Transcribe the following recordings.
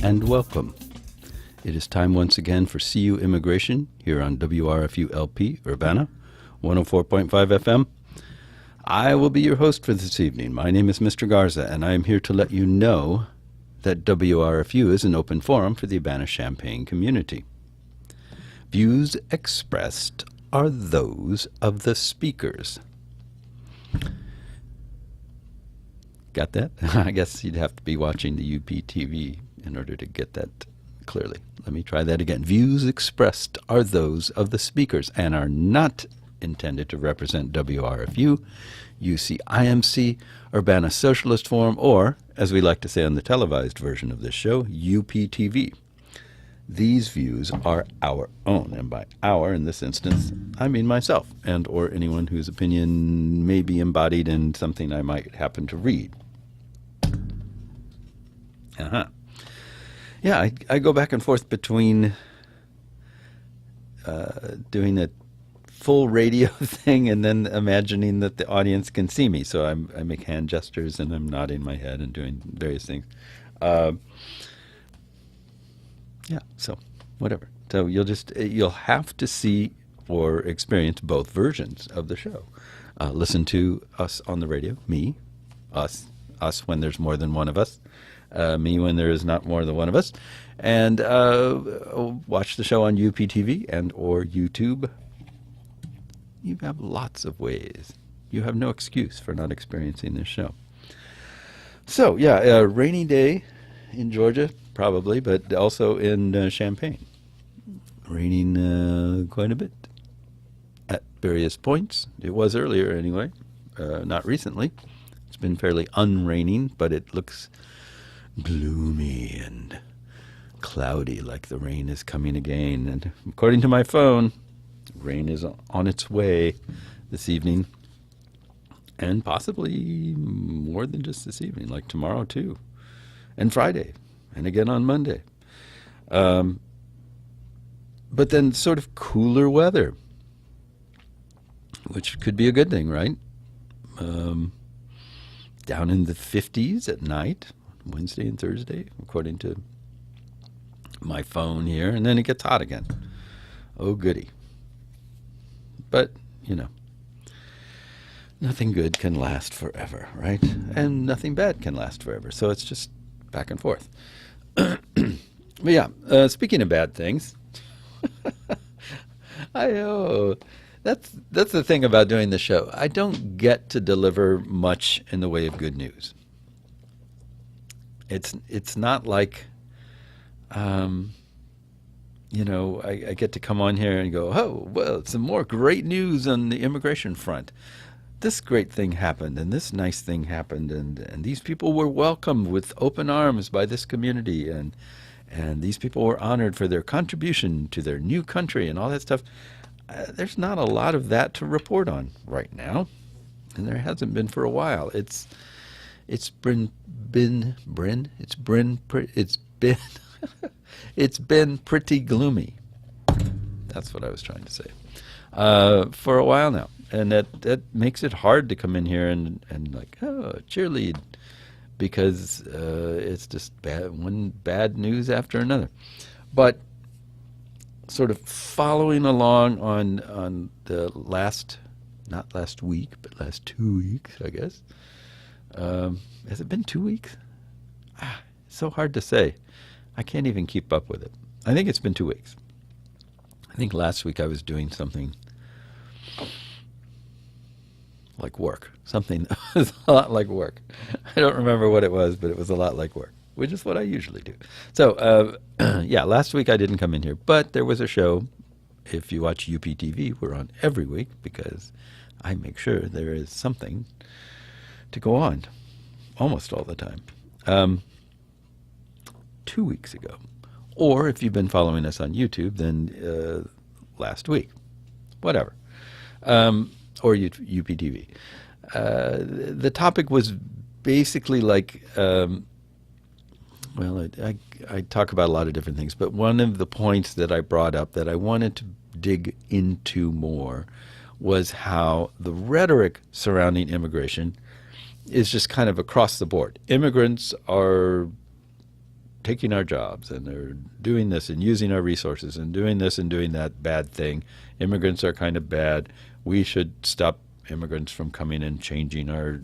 and welcome. It is time once again for CU Immigration here on WRFU LP Urbana, 104.5 FM. I will be your host for this evening. My name is Mr. Garza, and I am here to let you know that WRFU is an open forum for the Urbana-Champaign community. Views expressed are those of the speakers. Got that? I guess you'd have to be watching the UPTV in order to get that clearly. Let me try that again. Views expressed are those of the speakers and are not intended to represent WRFU, UCIMC, Urbana Socialist Forum, or, as we like to say on the televised version of this show, UPTV. These views are our own, and by our, in this instance, I mean myself, and or anyone whose opinion may be embodied in something I might happen to read. Yeah, I go back and forth between doing a full radio thing and then imagining that the audience can see me. So I make hand gestures and I'm nodding my head and doing various things. Yeah, so whatever. So you'll have to see or experience both versions of the show. Listen to us on the radio, me, us when there's more than one of us, me when there is not more than one of us, and watch the show on UPTV and or YouTube. You have lots of ways. You have no excuse for not experiencing this show. So, yeah, a rainy day in Georgia, probably, but also in Champaign. Raining quite a bit at various points. It was earlier anyway, not recently. It's been fairly unraining, but it looks gloomy and cloudy, like the rain is coming again. And according to my phone, rain is on its way this evening, and possibly more than just this evening, like tomorrow too, and Friday, and again on Monday. But then sort of cooler weather, which could be a good thing, right? Down in the 50s at night, Wednesday and Thursday, according to my phone here, and then it gets hot again. Oh, goody. But, you know, nothing good can last forever, right? And nothing bad can last forever. So it's just back and forth. But yeah, speaking of bad things, that's the thing about doing the show. I don't get to deliver much in the way of good news. It's not like, you know, I get to come on here and go, oh, well, some more great news on the immigration front. This great thing happened, and this nice thing happened, and these people were welcomed with open arms by this community, and these people were honored for their contribution to their new country and all that stuff. There's not a lot of that to report on right now, and there hasn't been for a while. It's been pretty gloomy. That's what I was trying to say. For a while now. And that makes it hard to come in here and like, cheerlead, because it's just one bad news after another. But sort of following along on the not last week, but last 2 weeks, I guess. Has it been 2 weeks? It's so hard to say. I can't even keep up with it. I think it's been 2 weeks. I think last week I was doing something like work. Something that was a lot like work. I don't remember what it was, but it was a lot like work, which is what I usually do. So, yeah, last week I didn't come in here, but there was a show. If you watch UPTV, we're on every week because I make sure there is something to go on almost all the time. 2 weeks ago. Or if you've been following us on YouTube, then last week. Whatever. Or UPTV. The topic was basically like, well, I talk about a lot of different things, but one of the points that I brought up that I wanted to dig into more was how the rhetoric surrounding immigration is just kind of across the board. Immigrants are taking our jobs and they're doing this and using our resources and doing this and doing that bad thing. Immigrants are kind of bad. We should stop immigrants from coming and changing our,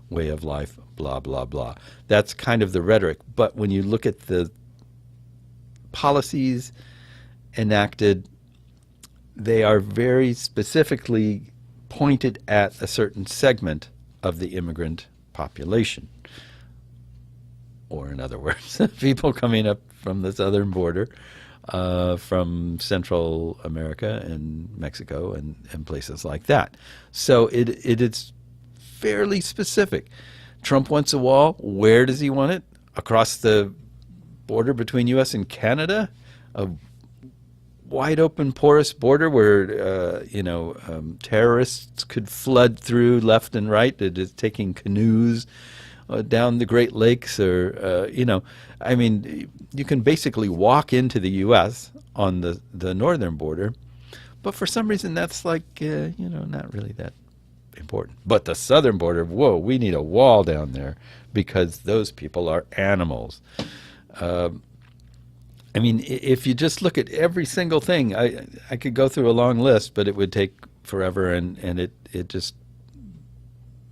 way of life, blah, blah, blah. That's kind of the rhetoric. But when you look at the policies enacted, they are very specifically pointed at a certain segment of the immigrant population. Or in other words, people coming up from the southern border, from Central America and Mexico and places like that. So it is fairly specific. Trump wants a wall. Where does he want it? Across the border between U.S. and Canada? A wide open, porous border where, terrorists could flood through left and right. It is taking canoes down the Great Lakes or, you can basically walk into the U.S. on the northern border. But for some reason, that's like, not really that important. But the southern border, whoa, we need a wall down there because those people are animals. If you just look at every single thing, I could go through a long list, but it would take forever, and it just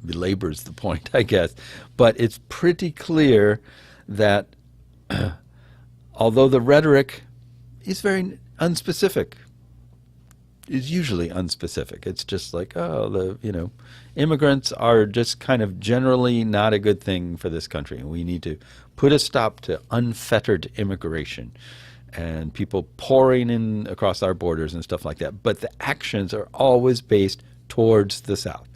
belabors the point, I guess. But it's pretty clear that although the rhetoric is very unspecific, is usually unspecific. It's just like, immigrants are just kind of generally not a good thing for this country. And we need to put a stop to unfettered immigration and people pouring in across our borders and stuff like that. But the actions are always based towards the South.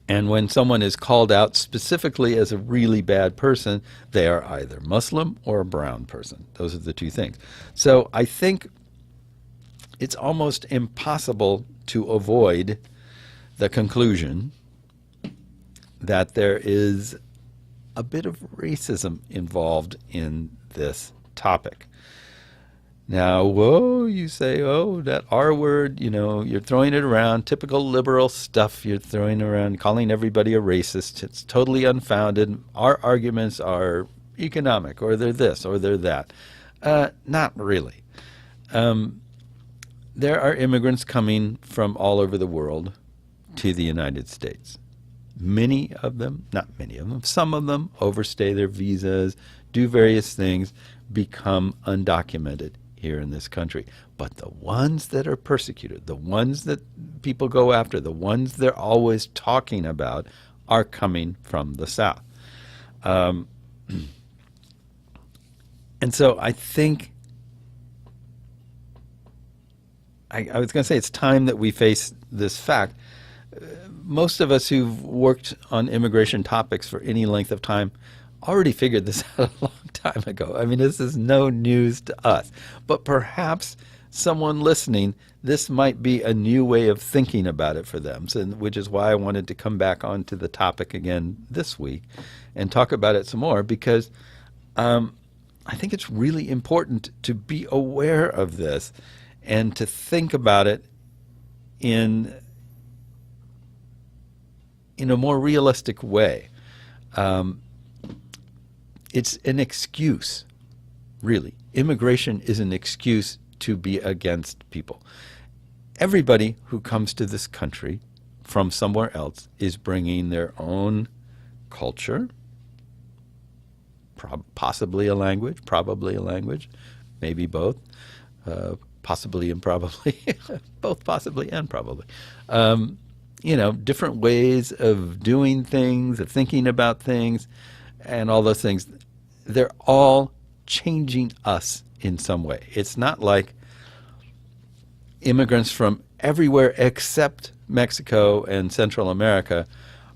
And when someone is called out specifically as a really bad person, they are either Muslim or a brown person. Those are the two things. So I think it's almost impossible to avoid the conclusion that there is a bit of racism involved in this topic. Now, you say, that R word, you're throwing it around, typical liberal stuff you're throwing around, calling everybody a racist. It's totally unfounded. Our arguments are economic, or they're this, or they're that. Not really. There are immigrants coming from all over the world to the United States. Many of them, not many of them, some of them overstay their visas, do various things, become undocumented here in this country. But the ones that are persecuted, the ones that people go after, the ones they're always talking about are coming from the South. And so I think, I was going to say it's time that we face this fact. Most of us who've worked on immigration topics for any length of time already figured this out a long time ago. This is no news to us. But perhaps someone listening, this might be a new way of thinking about it for them, which is why I wanted to come back onto the topic again this week and talk about it some more, because I think it's really important to be aware of this and to think about it in a more realistic way. It's an excuse, really. Immigration is an excuse to be against people. Everybody who comes to this country from somewhere else is bringing their own culture, possibly a language, probably a language, maybe both, possibly and probably, both possibly and probably. Different ways of doing things, of thinking about things, and all those things. They're all changing us in some way. It's not like immigrants from everywhere except Mexico and Central America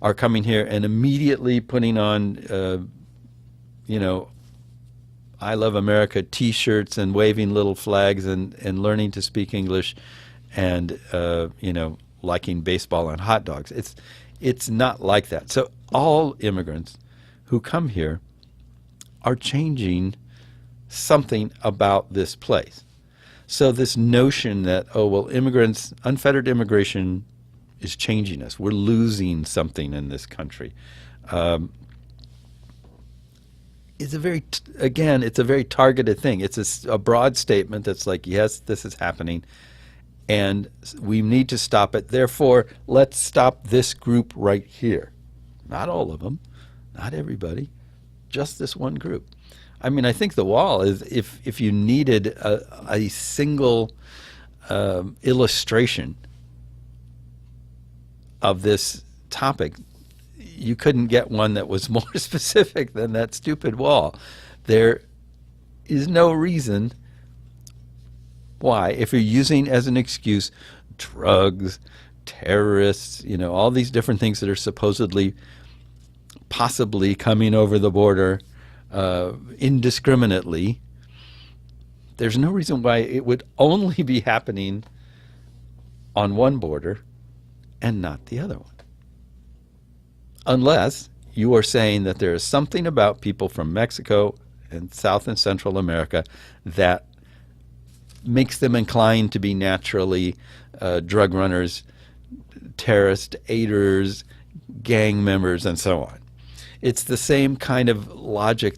are coming here and immediately putting on, I Love America T-shirts and waving little flags and learning to speak English and, liking baseball and hot dogs. It's not like that. So all immigrants who come here are changing something about this place. So this notion that, unfettered immigration is changing us. We're losing something in this country. is again, it's a very targeted thing. It's a broad statement that's like, yes, this is happening, and we need to stop it. Therefore, let's stop this group right here. Not all of them, not everybody, just this one group. I mean, I think the wall is, if you needed a single illustration of this topic, you couldn't get one that was more specific than that stupid wall. There is no reason why, if you're using as an excuse drugs, terrorists, all these different things that are supposedly possibly coming over the border indiscriminately, there's no reason why it would only be happening on one border and not the other one. Unless you are saying that there is something about people from Mexico and South and Central America that makes them inclined to be naturally drug runners, terrorist aiders, gang members, and so on. It's the same kind of logic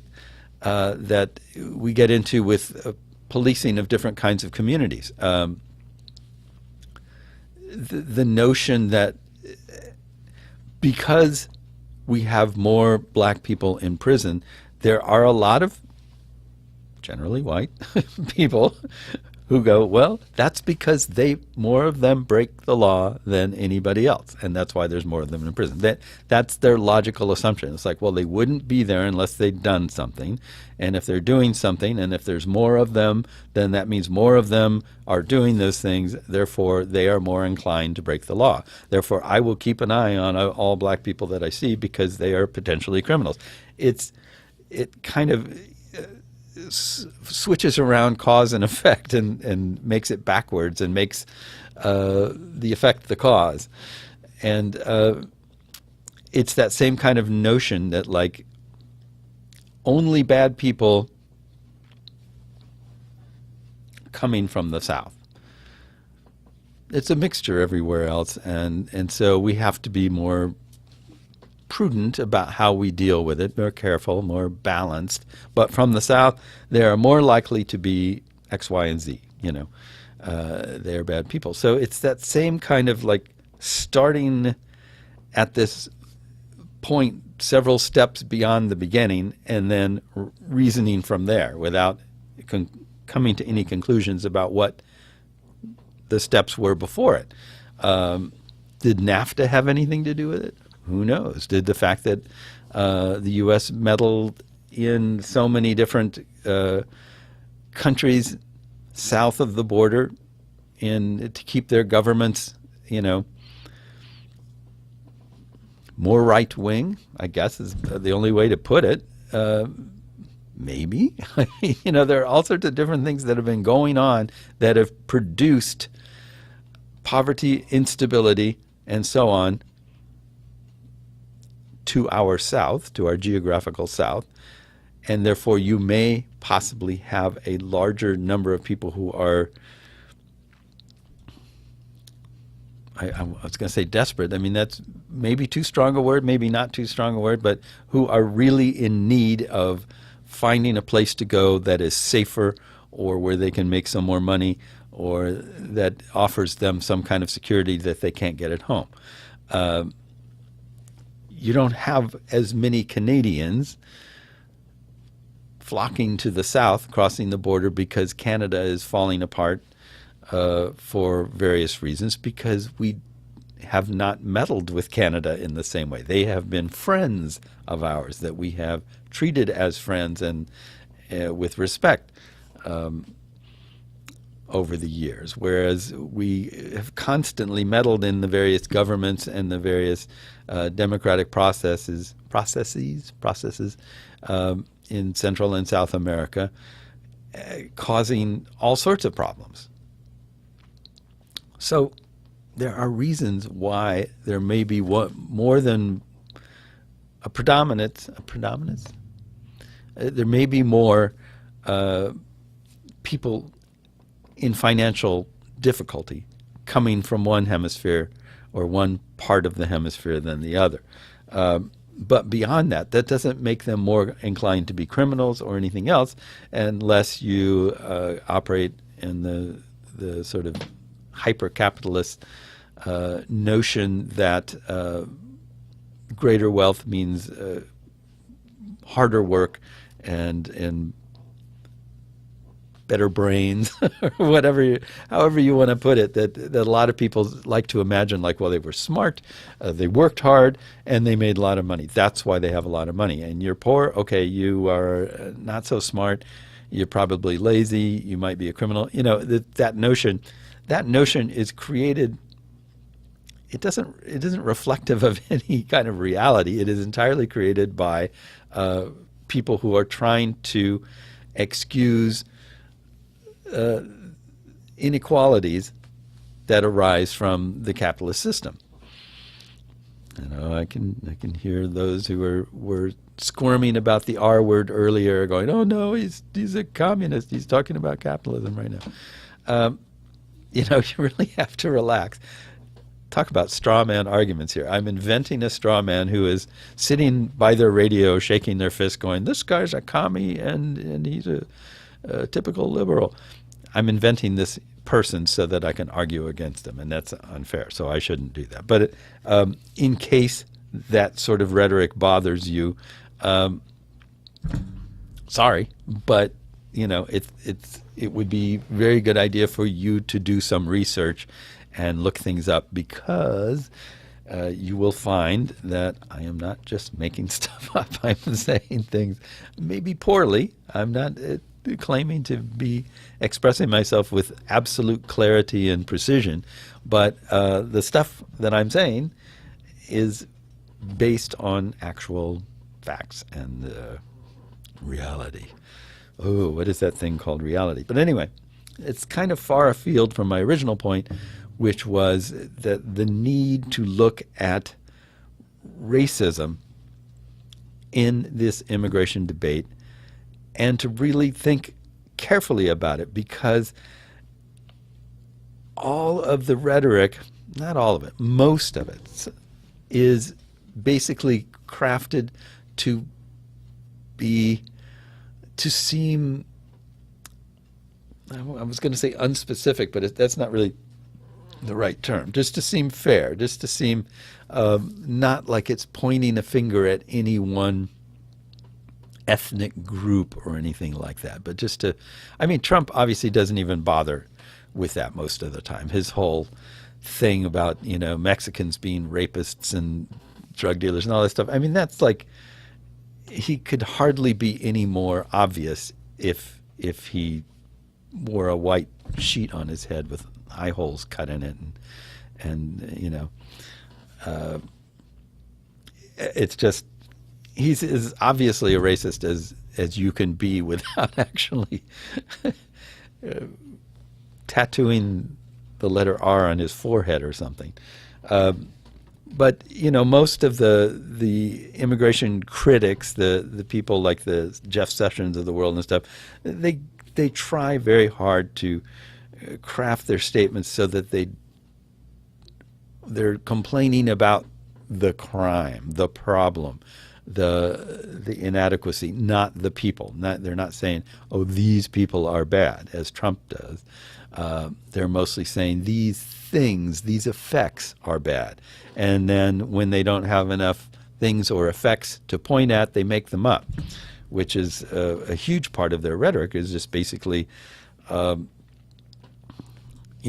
that we get into with policing of different kinds of communities. The notion that because we have more black people in prison, there are a lot of generally white people who go, well, that's because more of them break the law than anybody else, and that's why there's more of them in prison. That's their logical assumption. It's like, well, they wouldn't be there unless they'd done something, and if they're doing something, and if there's more of them, then that means more of them are doing those things, therefore they are more inclined to break the law. Therefore, I will keep an eye on all black people that I see because they are potentially criminals. It kind of switches around cause and effect and makes it backwards and makes the effect the cause. And it's that same kind of notion that, like, only bad people coming from the South. It's a mixture everywhere else, and so we have to be more prudent about how we deal with it, more careful, more balanced. But from the South, they are more likely to be X, Y, and Z. They are bad people. So it's that same kind of, like, starting at this point several steps beyond the beginning and then reasoning from there without coming to any conclusions about what the steps were before it. Did NAFTA have anything to do with it? Who knows? Did the fact that the U.S. meddled in so many different countries south of the border to keep their governments, more right-wing, I guess is the only way to put it. Maybe. There are all sorts of different things that have been going on that have produced poverty, instability, and so on to our south, to our geographical south, and therefore you may possibly have a larger number of people who are, I was going to say desperate. I mean, that's maybe too strong a word, maybe not too strong a word, but who are really in need of finding a place to go that is safer or where they can make some more money or that offers them some kind of security that they can't get at home. You don't have as many Canadians flocking to the south, crossing the border because Canada is falling apart for various reasons, because we have not meddled with Canada in the same way. They have been friends of ours that we have treated as friends and with respect over the years, whereas we have constantly meddled in the various governments and the various democratic processes in Central and South America, causing all sorts of problems. So there are reasons why there may be more than a predominance. There may be more people in financial difficulty coming from one hemisphere or one part of the hemisphere than the other. But beyond that, that doesn't make them more inclined to be criminals or anything else, unless you operate in the sort of hyper-capitalist notion that greater wealth means harder work and better brains, or whatever, however you want to put it. That a lot of people like to imagine, like, well, they were smart, they worked hard, and they made a lot of money. That's why they have a lot of money. And you're poor, okay, you are not so smart, you're probably lazy, you might be a criminal. You know, that notion is created. It isn't reflective of any kind of reality. It is entirely created by people who are trying to excuse inequalities that arise from the capitalist system. You know, I can hear those who were squirming about the R word earlier, going, "Oh no, he's a communist. He's talking about capitalism right now." You know, you really have to relax. Talk about straw man arguments here. I'm inventing a straw man who is sitting by their radio, shaking their fist, going, "This guy's a commie and he's a typical liberal." I'm inventing this person so that I can argue against him, and that's unfair, so I shouldn't do that. But in case that sort of rhetoric bothers you, sorry, but you know, it would be a very good idea for you to do some research and look things up, because you will find that I am not just making stuff up. I'm saying things maybe poorly. I'm not claiming to be expressing myself with absolute clarity and precision, but the stuff that I'm saying is based on actual facts and reality. Oh, what is that thing called, reality? But anyway, it's kind of far afield from my original point, which was that the need to look at racism in this immigration debate and to really think carefully about it, because all of the rhetoric, not all of it, most of it, is basically crafted to seem, I was going to say unspecific, but that's not really the right term, just to seem fair, just to seem not like it's pointing a finger at any one ethnic group or anything like that, but just to, I mean, Trump obviously doesn't even bother with that most of the time. His whole thing about, you know, Mexicans being rapists and drug dealers and all that stuff, I mean, that's like, he could hardly be any more obvious if he wore a white sheet on his head with eye holes cut in it, and you know, it's just, he's as obviously a racist as you can be without actually tattooing the letter R on his forehead or something. But you know, most of the immigration critics, the people like the Jeff Sessions of the world and stuff, they try very hard to craft their statements so that they're complaining about the crime, the problem, the inadequacy, not the people. They're not saying, "Oh, these people are bad," as Trump does. They're mostly saying these things, these effects are bad. And then when they don't have enough things or effects to point at, they make them up, which is a huge part of their rhetoric, is just basically, you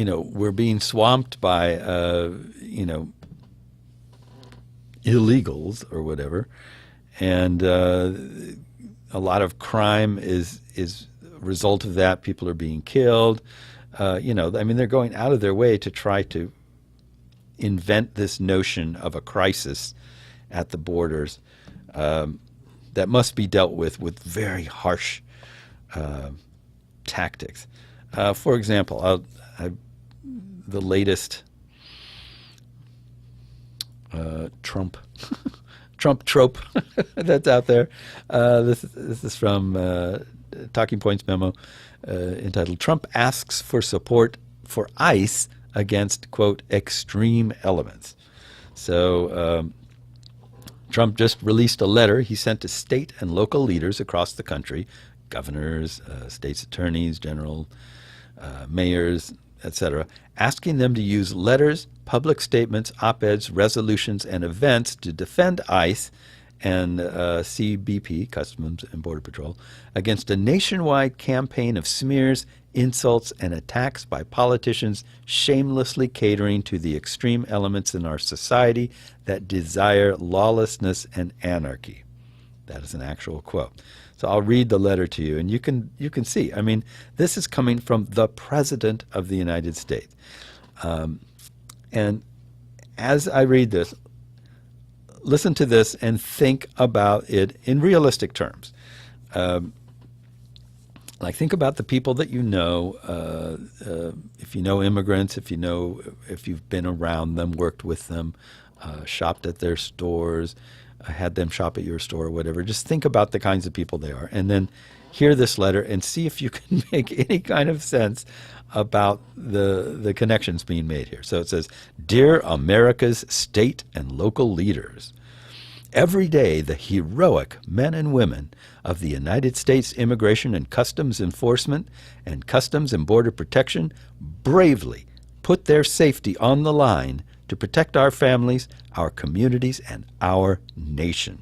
know, we're being swamped by, you know, illegals or whatever. And a lot of crime is a result of that. People are being killed. You know, I mean, they're going out of their way to try to invent this notion of a crisis at the borders that must be dealt with very harsh tactics. For example, the latest Trump trope that's out there. This is from Talking Points memo entitled "Trump Asks for Support for ICE Against, quote, extreme elements." So Trump just released a letter he sent to state and local leaders across the country, governors, state's attorneys, general mayors, etc., asking them to use letters, public statements, op-eds, resolutions, and events to defend ICE and CBP, Customs and Border Patrol, against a nationwide campaign of smears, insults, and attacks by politicians shamelessly catering to the extreme elements in our society that desire lawlessness and anarchy. That is an actual quote. So I'll read the letter to you, and you can see. I mean, this is coming from the President of the United States. And as I read this, listen to this and think about it in realistic terms. Like, think about the people that you know. If you know immigrants, if you've been around them, worked with them, shopped at their stores, had them shop at your store or whatever. Just think about the kinds of people they are, and then hear this letter and see if you can make any kind of sense about the connections being made here. So it says, "Dear America's state and local leaders, every day the heroic men and women of the United States Immigration and Customs Enforcement and Customs and Border Protection bravely put their safety on the line to protect our families, our communities, and our nation.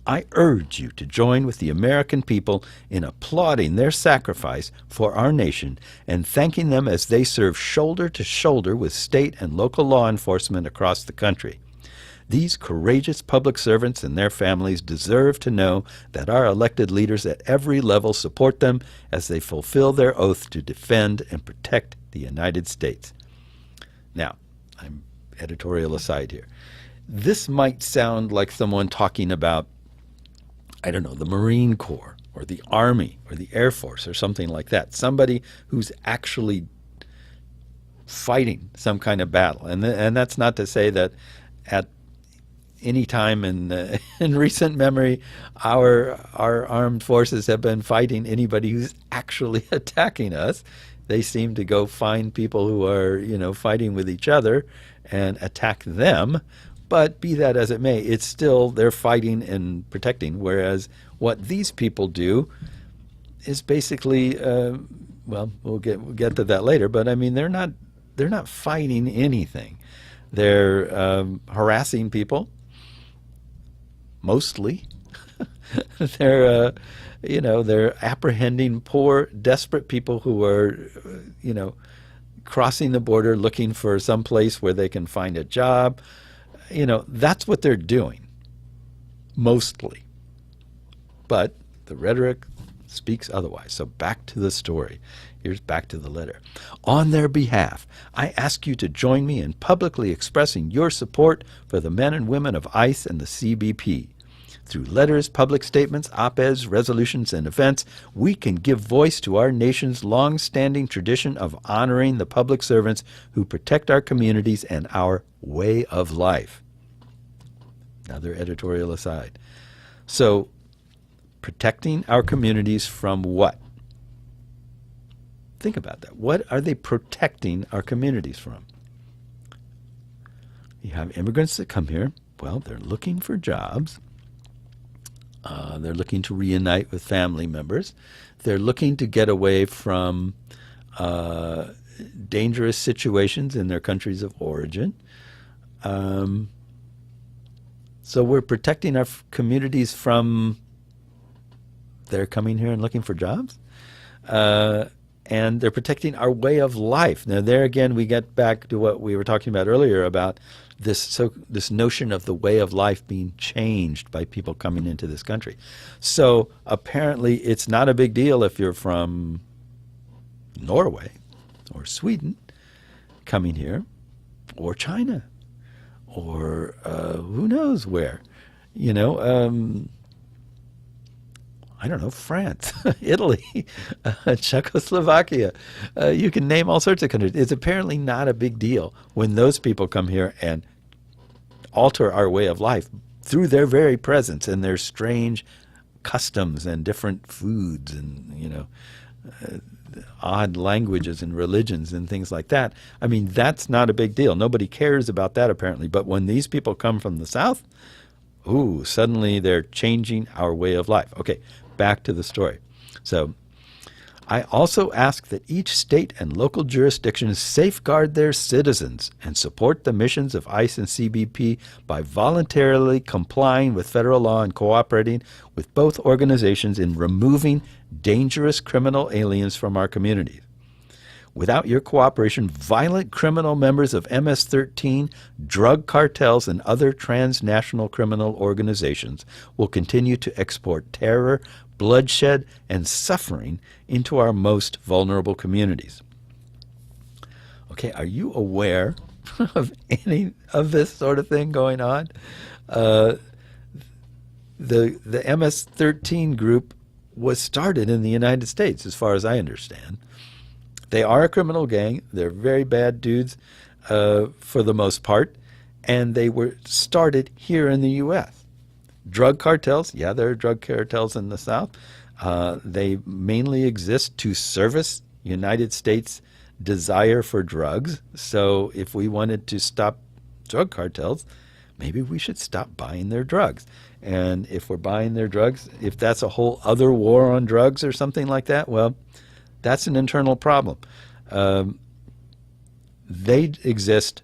I urge you to join with the American people in applauding their sacrifice for our nation and thanking them as they serve shoulder to shoulder with state and local law enforcement across the country. These courageous public servants and their families deserve to know that our elected leaders at every level support them as they fulfill their oath to defend and protect the United States." Now, I'm editorial aside here. This might sound like someone talking about, I don't know, the Marine Corps or the Army or the Air Force or something like that. Somebody who's actually fighting some kind of battle. And that's not to say that at any time in recent memory, our armed forces have been fighting anybody who's actually attacking us. They seem to go find people who are, fighting with each other and attack them. But be that as it may, it's still they're fighting and protecting. Whereas what these people do is basically, we'll get to that later. But I mean, they're not fighting anything. They're harassing people, mostly. They're apprehending poor, desperate people who are, crossing the border looking for some place where they can find a job. That's what they're doing, mostly. But the rhetoric speaks otherwise. So back to the story. Here's back to the letter. "On their behalf, I ask you to join me in publicly expressing your support for the men and women of ICE and the CBP. Through letters, public statements, op-eds, resolutions, and events, we can give voice to our nation's long-standing tradition of honoring the public servants who protect our communities and our way of life." Another editorial aside. So, protecting our communities from what? Think about that. What are they protecting our communities from? You have immigrants that come here. Well, they're looking for jobs. They're looking to reunite with family members. They're looking to get away from dangerous situations in their countries of origin. So we're protecting our communities from their coming here and looking for jobs. And they're protecting our way of life. Now, there again, we get back to what we were talking about earlier about this notion of the way of life being changed by people coming into this country. So apparently it's not a big deal if you're from Norway or Sweden coming here, or China, or who knows where, I don't know, France, Italy, Czechoslovakia. You can name all sorts of countries. It's apparently not a big deal when those people come here and alter our way of life through their very presence and their strange customs and different foods and, odd languages and religions and things like that. I mean, that's not a big deal. Nobody cares about that apparently. But when these people come from the South, Ooh, suddenly they're changing our way of life. Okay, back to the story. So I also ask that each state and local jurisdiction safeguard their citizens and support the missions of ICE and CBP by voluntarily complying with federal law and cooperating with both organizations in removing dangerous criminal aliens from our communities. Without your cooperation, violent criminal members of MS-13, drug cartels, and other transnational criminal organizations will continue to export terror, bloodshed, and suffering into our most vulnerable communities. Okay, are you aware of any of this sort of thing going on? The MS-13 group was started in the United States, as far as I understand. They are a criminal gang. They're very bad dudes for the most part, and they were started here in the U.S. Drug cartels, yeah, there are drug cartels in the South. They mainly exist to service United States' desire for drugs. So if we wanted to stop drug cartels, maybe we should stop buying their drugs. And if we're buying their drugs, if that's a whole other war on drugs or something like that, well, that's an internal problem. They exist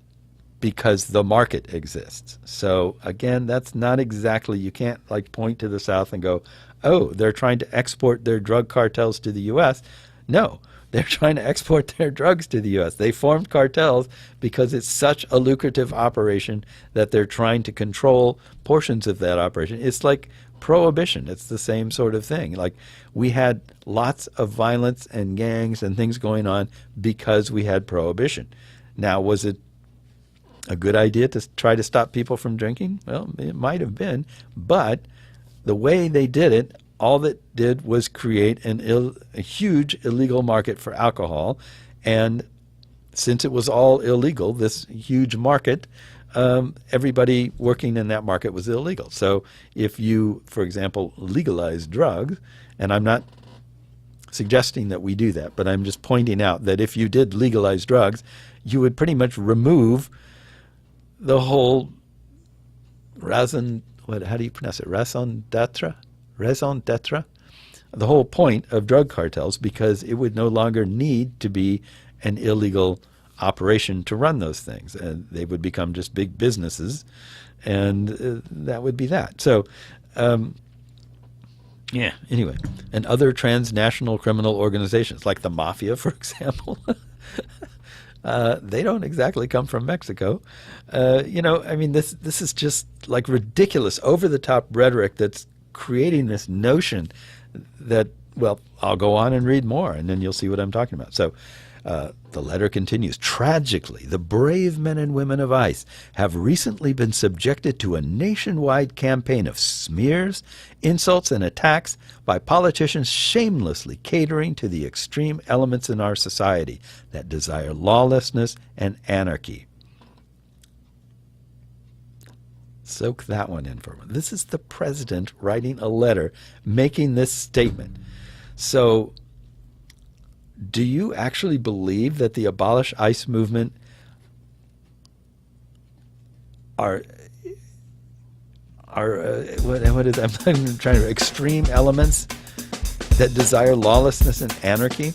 because the market exists. So again, that's not exactly, you can't like point to the South and go, oh, they're trying to export their drug cartels to the U.S. No, they're trying to export their drugs to the U.S. They formed cartels because it's such a lucrative operation that they're trying to control portions of that operation. It's like prohibition. It's the same sort of thing. Like, we had lots of violence and gangs and things going on because we had prohibition. Now, was it a good idea to try to stop people from drinking? Well, it might have been, but the way they did it, all that did was create a huge illegal market for alcohol. And since it was all illegal, this huge market, everybody working in that market was illegal. So if you, for example, legalize drugs, and I'm not suggesting that we do that, but I'm just pointing out that if you did legalize drugs, you would pretty much remove the whole how do you pronounce it? Raison d'etre? Raison d'etre? The whole point of drug cartels, because it would no longer need to be an illegal operation to run those things. And they would become just big businesses, and that would be that. So, yeah, anyway. And other transnational criminal organizations, like the mafia, for example, they don't exactly come from Mexico. I mean, this is just like ridiculous, over-the-top rhetoric that's creating this notion that, well, I'll go on and read more, and then you'll see what I'm talking about. So the letter continues. Tragically, the brave men and women of ICE have recently been subjected to a nationwide campaign of smears, insults, and attacks by politicians shamelessly catering to the extreme elements in our society that desire lawlessness and anarchy. Soak that one in for a moment. This is the president writing a letter making this statement. So, do you actually believe that the Abolish ICE movement are what is I'm trying to extreme elements that desire lawlessness and anarchy?